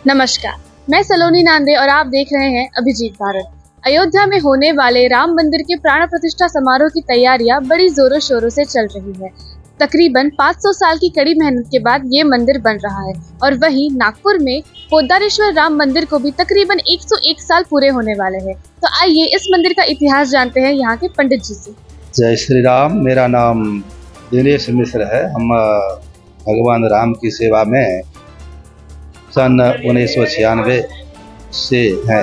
नमस्कार, मैं सलोनी नांदे और आप देख रहे हैं अभिजीत भारत। अयोध्या में होने वाले राम मंदिर के प्राण प्रतिष्ठा समारोह की तैयारियां बड़ी जोरों शोरों से चल रही है। तकरीबन 500 साल की कड़ी मेहनत के बाद ये मंदिर बन रहा है और वहीं नागपुर में पोद्दारेश्वर राम मंदिर को भी तकरीबन 101 साल पूरे होने वाले हैं। तो आइए इस मंदिर का इतिहास जानते हैं यहाँ के पंडित जी से। जय श्री राम। मेरा नाम दिनेश मिश्र है। हम भगवान राम की सेवा में सन 1996 से हैं।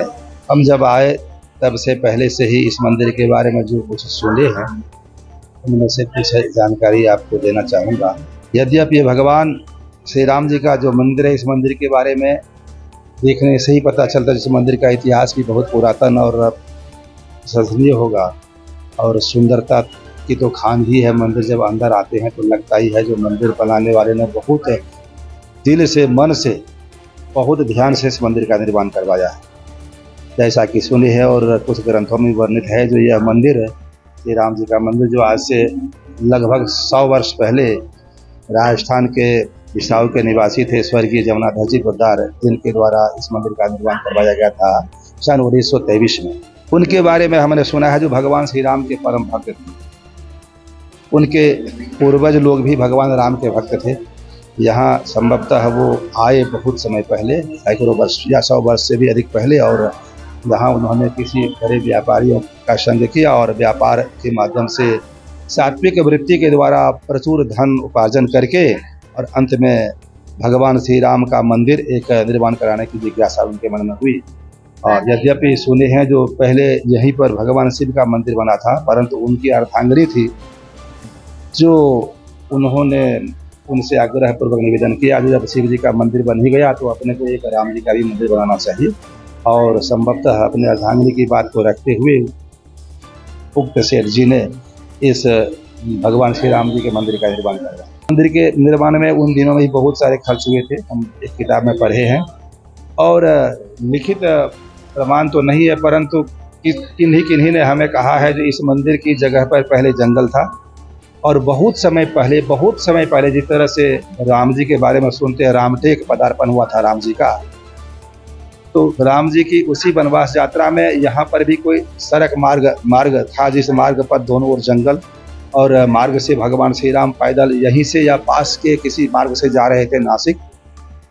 हम जब आए तब से पहले से ही इस मंदिर के बारे में जो कुछ सुने हैं उनमें से कुछ जानकारी आपको देना चाहूँगा। यद्यपि ये भगवान श्री राम जी का जो मंदिर है, इस मंदिर के बारे में देखने से ही पता चलता है। इस मंदिर का इतिहास भी बहुत पुरातन और प्रशंसनीय होगा और सुंदरता की तो खान ही है। मंदिर जब अंदर आते हैं तो लगता ही है जो मंदिर बनाने वाले ने बहुत दिल से, मन से, बहुत ध्यान से इस मंदिर का निर्माण करवाया है, जैसा कि सुने है और कुछ ग्रंथों में वर्णित है। जो यह मंदिर है श्री राम जी का मंदिर, जो आज से लगभग 100 वर्ष पहले राजस्थान के बिसाऊ के निवासी थे स्वर्गीय जमुनाधर जी पोद्दार, जिनके द्वारा इस मंदिर का निर्माण करवाया गया था सन 1923 में। उनके बारे में हमने सुना है जो भगवान श्री राम के परम भक्त थे। उनके पूर्वज लोग भी भगवान राम के भक्त थे। यहाँ संभवतः वो आए बहुत समय पहले, सैकड़ों वर्ष या 100 वर्ष से भी अधिक पहले, और यहाँ उन्होंने किसी बड़े व्यापारियों का संग किया और व्यापार के माध्यम से सात्विक वृत्ति के द्वारा प्रचुर धन उपार्जन करके और अंत में भगवान श्री राम का मंदिर एक निर्माण कराने की जिज्ञासा उनके मन में हुई। और यद्यपि सुने हैं जो पहले यहीं पर भगवान शिव का मंदिर बना था, परंतु उनकी अर्धांगिनी थी जो उन्होंने उनसे आग्रह पूर्वक निवेदन किया कि जब शिव जी का मंदिर बन ही गया तो अपने को एक राम जी का भी मंदिर बनाना चाहिए। और संभवतः अपने अर्धांगिनी की बात को रखते हुए उक्त सेठ जी ने इस भगवान श्री राम जी के मंदिर का निर्माण किया। मंदिर के निर्माण में उन दिनों में ही बहुत सारे खर्च हुए थे, हम एक किताब में पढ़े हैं। और लिखित प्रमाण तो नहीं है, परंतु किन्हीं ने हमें कहा है जो इस मंदिर की जगह पर पहले जंगल था और बहुत समय पहले जिस तरह से राम जी के बारे में सुनते हैं, रामटेक पदार्पण हुआ था राम जी का, तो राम जी की उसी वनवास यात्रा में यहाँ पर भी कोई सड़क मार्ग था, जिस मार्ग पर दोनों ओर जंगल और मार्ग से भगवान श्री राम पैदल यहीं से या पास के किसी मार्ग से जा रहे थे नासिक।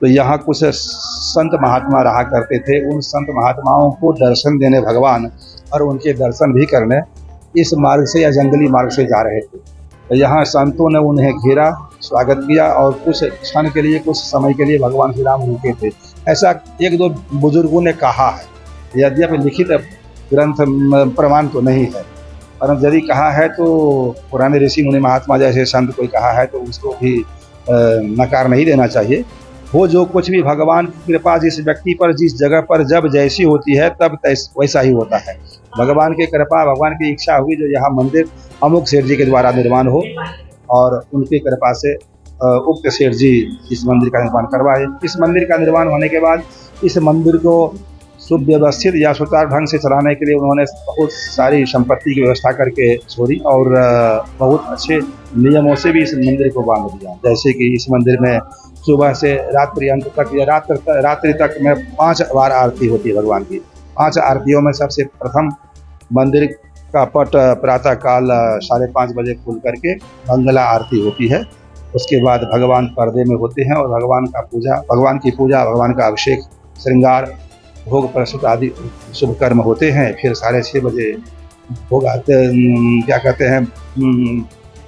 तो यहाँ कुछ संत महात्मा रहा करते थे। उन संत महात्माओं को दर्शन देने भगवान और उनके दर्शन भी करने इस मार्ग से या जंगली मार्ग से जा रहे थे। तो यहाँ संतों ने उन्हें घेरा, स्वागत किया और कुछ क्षण के लिए, कुछ समय के लिए भगवान श्री राम रुके थे, ऐसा एक दो बुजुर्गों ने कहा है। यद्यपि लिखित ग्रंथ प्रमाण तो नहीं है, परंतु यदि कहा है तो पुराने ऋषि मुनि महात्मा जैसे संत कोई कहा है तो उसको भी नकार नहीं देना चाहिए। वो जो कुछ भी भगवान की कृपा जिस व्यक्ति पर, जिस जगह पर जब जैसी होती है तब वैसा ही होता है। भगवान की कृपा, भगवान की इच्छा हुई जो यहाँ मंदिर अमुक सेठ जी के द्वारा निर्माण हो और उनकी कृपा से उक्त सेठ जी इस मंदिर का निर्माण करवाए। इस मंदिर का निर्माण होने के बाद इस मंदिर को सुव्यवस्थित या सुचारू ढंग से चलाने के लिए उन्होंने बहुत सारी संपत्ति की व्यवस्था करके छोड़ी और बहुत अच्छे नियमों से भी इस मंदिर को बांध दिया। जैसे कि इस मंदिर में सुबह से रात्रि अंत तक या रात्रि तक में 5 बार आरती होती है भगवान की। 5 आरतियों में सबसे प्रथम मंदिर का पट प्रातः काल 5:30 बजे खुल करके मंगला आरती होती है। उसके बाद भगवान पर्दे में होते हैं और भगवान की पूजा, भगवान का अभिषेक, श्रृंगार, भोग प्रस्तुत आदि शुभ कर्म होते हैं। फिर 6:30 बजे भोग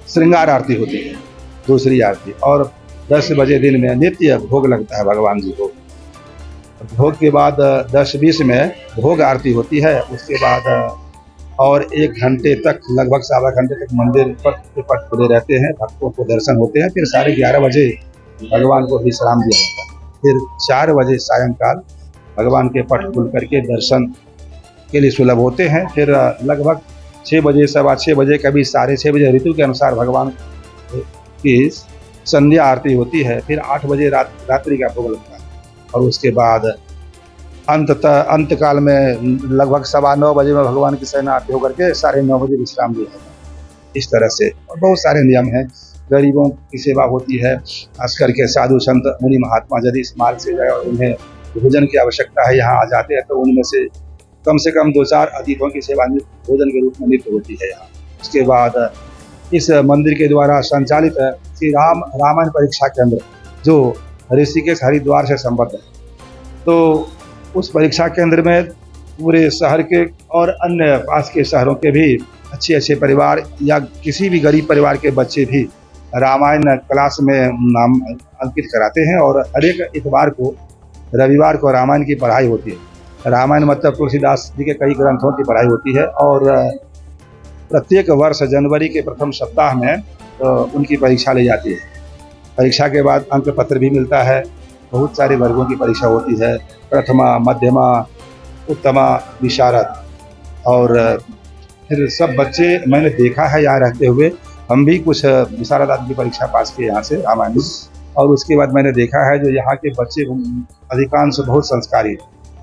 श्रृंगार आरती होती है, दूसरी आरती, और 10 बजे दिन में नित्य भोग लगता है भगवान जी को। भोग के बाद 10:20 में भोग आरती होती है। उसके बाद और 1 घंटे तक, लगभग 1.25 घंटे तक मंदिर पट खुले रहते हैं, भक्तों को दर्शन होते हैं। फिर 11:30 बजे भगवान को विश्राम दिया जाता है। फिर 4 बजे सायंकाल भगवान के पट खुल करके दर्शन के लिए सुलभ होते हैं। फिर लगभग 6 बजे, 6:15 बजे, कभी 6:30 बजे ऋतु के अनुसार भगवान की संध्या आरती होती है। फिर 8 बजे रात्रि का भोग लगता है और उसके बाद अंतकाल में लगभग 9:15 बजे में भगवान की शयन आरती होकर के 9:30 बजे विश्राम दिया जाता है। इस तरह से और बहुत सारे नियम हैं। गरीबों की सेवा होती है, खास करके साधु संत मुनि महात्मा यदि इस मार्ग से जाए और उन्हें भोजन की आवश्यकता है, यहाँ आ जाते हैं तो उनमें से कम 2-4 अतिथियों की सेवा भोजन के रूप में नित्य होती है यहाँ। उसके बाद इस मंदिर के द्वारा संचालित श्री रामायण परीक्षा केंद्र जो ऋषिकेश हरिद्वार से संबद्ध है, तो उस परीक्षा केंद्र में पूरे शहर के और अन्य पास के शहरों के भी अच्छे परिवार या किसी भी गरीब परिवार के बच्चे भी रामायण क्लास में नाम अंकित कराते हैं और हर एक इतवार को रविवार को रामायण की पढ़ाई होती है। रामायण मतलब तुलसीदास जी के कई ग्रंथों की पढ़ाई होती है और प्रत्येक वर्ष जनवरी के प्रथम सप्ताह में उनकी परीक्षा ली जाती है। परीक्षा के बाद अंक पत्र भी मिलता है। बहुत सारे वर्गों की परीक्षा होती है, प्रथमा, मध्यमा, उत्तमा, विशारद, और फिर सब बच्चे मैंने देखा है यहाँ रहते हुए, हम भी कुछ विशारद आदि की परीक्षा पास किए यहाँ से रामायण, और उसके बाद मैंने देखा है जो यहाँ के बच्चे अधिकांश बहुत संस्कारी,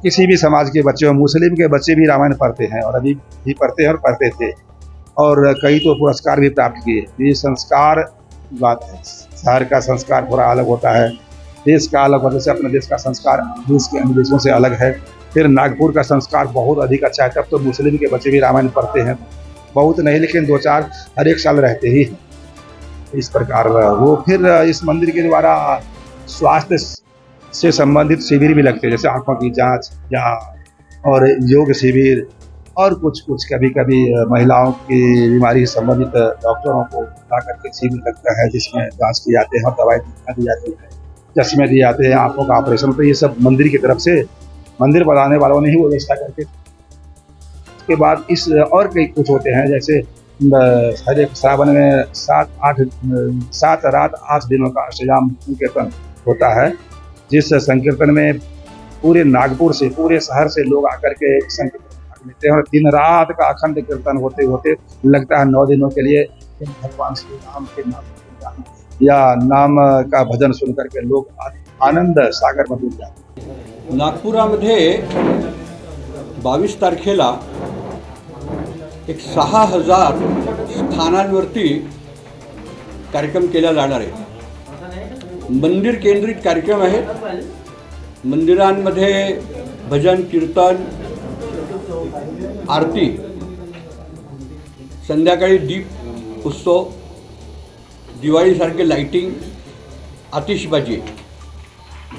किसी भी समाज के बच्चे, मुस्लिम के बच्चे भी रामायण पढ़ते हैं और अभी भी पढ़ते हैं और पढ़ते थे, और कई तो पुरस्कार भी प्राप्त किए। ये संस्कार बात है। शहर का संस्कार थोड़ा अलग होता है, देश का अलग होता है। जैसे अपने देश का संस्कार देश के अन्य देशों से अलग है। फिर नागपुर का संस्कार बहुत अधिक अच्छा है, तब तो मुस्लिम के बच्चे भी रामायण पढ़ते हैं, बहुत नहीं लेकिन 2-4 हर एक साल रहते ही हैं। इस प्रकार वो फिर इस मंदिर के द्वारा स्वास्थ्य से संबंधित शिविर भी लगते हैं, जैसे आंखों की जांच या और योग शिविर, और कुछ कभी महिलाओं की बीमारी से संबंधित डॉक्टरों को ला करके शिविर लगता है, जिसमें जांच की जाती है और दवाई दी जाती है, चश्मे दिए जाते हैं, आंखों का ऑपरेशन। तो ये सब मंदिर की तरफ से मंदिर बनाने वालों ने ही वो व्यवस्था करके। उसके बाद इस और कई कुछ होते हैं, जैसे हर एक श्रावण में 7 रात 8 दिनों का अष्टयाम संकीर्तन होता है, जिस संकीर्तन में पूरे नागपुर से, पूरे शहर से लोग आकर के संकीर्तन भाग लेते हैं और दिन रात का अखंड कीर्तन होते होते लगता है 9 दिनों के लिए भगवान श्री राम के नाम या नाम का भजन सुन करके लोग आनंद सागर में डूब जाते हैं। नागपुरामध्ये 22 तारखेला एक 6000 स्थानांवरती कार्यक्रम केला जाणार आहे। मंदिर केंद्रित कार्यक्रम आहेत। मंदिरांमध्ये भजन, कीर्तन, आरती, संध्याकाळी दीप उत्सव, दिवाळीसारखे लाइटिंग, आतिषबाजी,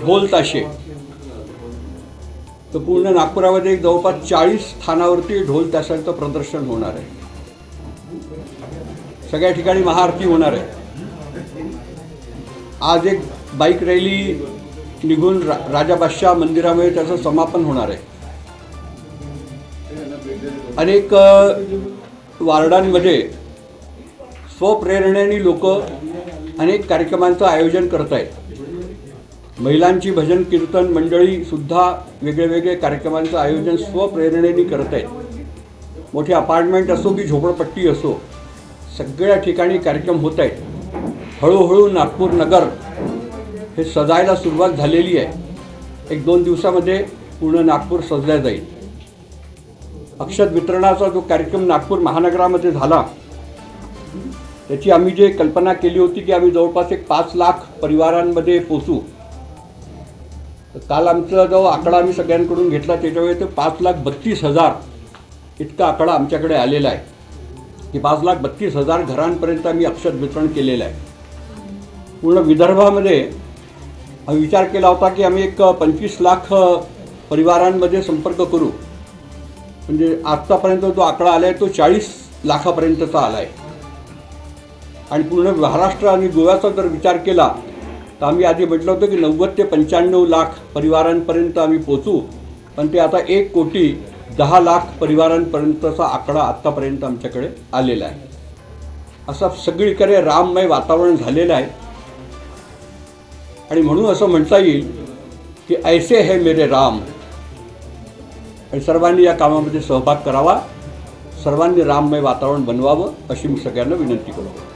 ढोल ताशे, तर पूर्ण नागपुरामध्ये जवळपास 40 स्थानावरती ढोल ताशांचं प्रदर्शन होणार आहे। सगळ्या ठिकाणी महाआरती होणार आहे। आज एक बाईक रॅली निघून राजा बादशाह मंदिरामध्ये त्याचं समापन होणार आहे। अनेक वार्डांमध्ये स्वप्रेरणेने लोक अनेक कार्यक्रमांचं आयोजन करत आहेत। महिलांची भजन कीर्तन मंडळीसुद्धा वेगळे कार्यक्रमांचं आयोजन स्वप्रेरणेने करत आहेत। मोठे अपार्टमेंट असो की झोपडपट्टी असो, सगळ्या ठिकाणी कार्यक्रम होत आहेत। हळूहळू नागपूर नगर हे सजायला सुरुवात झालेली आहे। 1-2 दिवसामध्ये पूर्ण नागपूर सजल्या जाईल। अक्षत वितरणाचा जो कार्यक्रम नागपूर महानगरामध्ये झाला, त्याची आम्ही जे कल्पना केली होती की आम्ही जवळपास 5 लाख परिवारांमध्ये पोचू, तर काल आमचा जो आकडा आम्ही सगळ्यांकडून घेतला त्याच्यावेळी ते 5,32,000 इतका आकडा आमच्याकडे आलेला आहे की 5,32,000 घरांपर्यंत आम्ही अक्षत वितरण केलेलं आहे। पूर्ण विदर्भामध्ये आम्ही विचार केला होता की आम्ही 25 लाख परिवारांमध्ये संपर्क करू, म्हणजे आत्तापर्यंत जो आकडा आला आहे तो 40 लाखापर्यंतचा आला आहे। आणि पूर्ण महाराष्ट्र आणि गोव्याचा जर विचार केला तर आम्ही आधी म्हटलं होतं की 90 ते 95 लाख परिवारांपर्यंत आम्ही पोचू, पण ते आता 1,10,00,000 परिवारांपर्यंतचा आकडा आत्तापर्यंत आमच्याकडे आलेला आहे। असं सगळीकडे राममय वातावरण झालेलं आहे आणि म्हणून असं म्हणता येईल की ऐसे है मेरे राम। आणि सर्वांनी या कामामध्ये सहभाग करावा, सर्वांनी राममय वातावरण बनवावं अशी मी सगळ्यांना विनंती करतो।